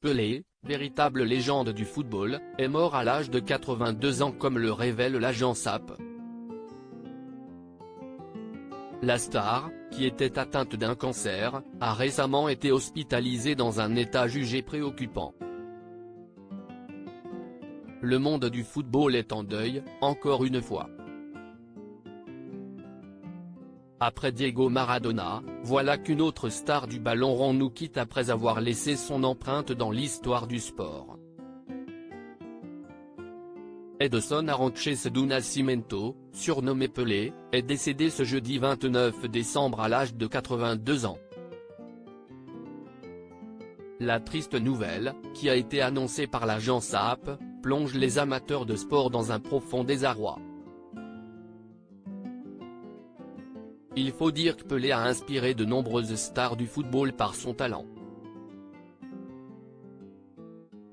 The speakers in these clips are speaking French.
Pelé, véritable légende du football, est mort à l'âge de 82 ans comme le révèle l'agence AP. La star, qui était atteinte d'un cancer, a récemment été hospitalisée dans un état jugé préoccupant. Le monde du football est en deuil, encore une fois. Après Diego Maradona, voilà qu'une autre star du ballon rond nous quitte après avoir laissé son empreinte dans l'histoire du sport. Edson Arantes do Nascimento, surnommé Pelé, est décédé ce jeudi 29 décembre à l'âge de 82 ans. La triste nouvelle, qui a été annoncée par l'agence AP, plonge les amateurs de sport dans un profond désarroi. Il faut dire que Pelé a inspiré de nombreuses stars du football par son talent.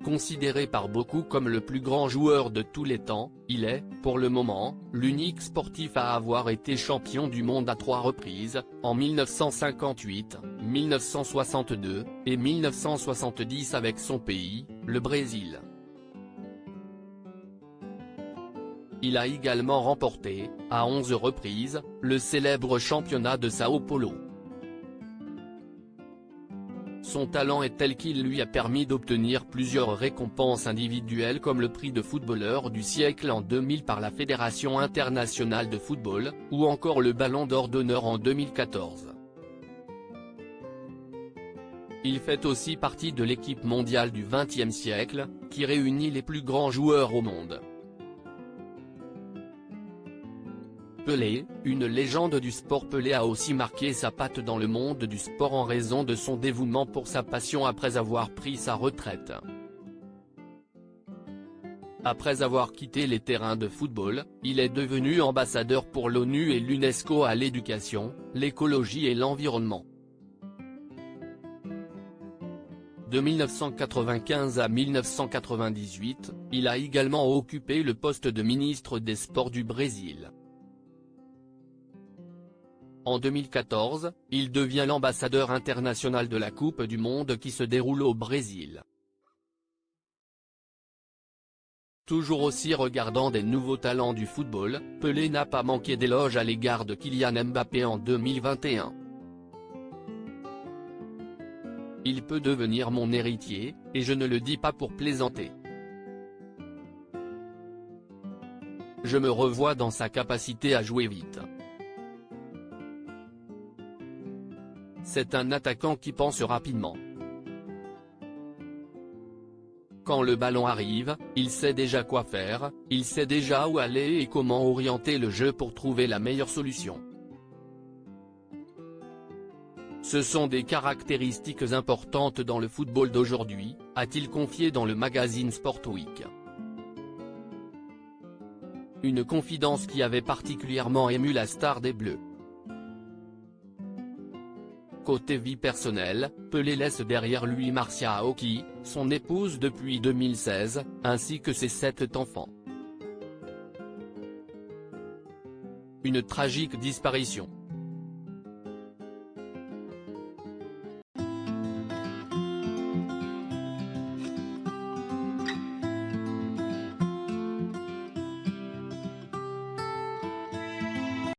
Considéré par beaucoup comme le plus grand joueur de tous les temps, il est, pour le moment, l'unique sportif à avoir été champion du monde à 3 reprises, en 1958, 1962, et 1970 avec son pays, le Brésil. Il a également remporté, à 11 reprises, le célèbre championnat de Sao Paulo. Son talent est tel qu'il lui a permis d'obtenir plusieurs récompenses individuelles comme le prix de footballeur du siècle en 2000 par la Fédération internationale de football, ou encore le Ballon d'or d'honneur en 2014. Il fait aussi partie de l'équipe mondiale du XXe siècle, qui réunit les plus grands joueurs au monde. Pelé, une légende du sport. Pelé a aussi marqué sa patte dans le monde du sport en raison de son dévouement pour sa passion après avoir pris sa retraite. Après avoir quitté les terrains de football, il est devenu ambassadeur pour l'ONU et l'UNESCO à l'éducation, l'écologie et l'environnement. De 1995 à 1998, il a également occupé le poste de ministre des Sports du Brésil. En 2014, il devient l'ambassadeur international de la Coupe du Monde qui se déroule au Brésil. Toujours aussi regardant des nouveaux talents du football, Pelé n'a pas manqué d'éloges à l'égard de Kylian Mbappé en 2021. Il peut devenir mon héritier, et je ne le dis pas pour plaisanter. Je me revois dans sa capacité à jouer vite. C'est un attaquant qui pense rapidement. Quand le ballon arrive, il sait déjà quoi faire, il sait déjà où aller et comment orienter le jeu pour trouver la meilleure solution. Ce sont des caractéristiques importantes dans le football d'aujourd'hui, a-t-il confié dans le magazine Sport Week. Une confidence qui avait particulièrement ému la star des Bleus. Côté vie personnelle, Pelé laisse derrière lui Marcia Aoki, son épouse depuis 2016, ainsi que ses 7 enfants. Une tragique disparition.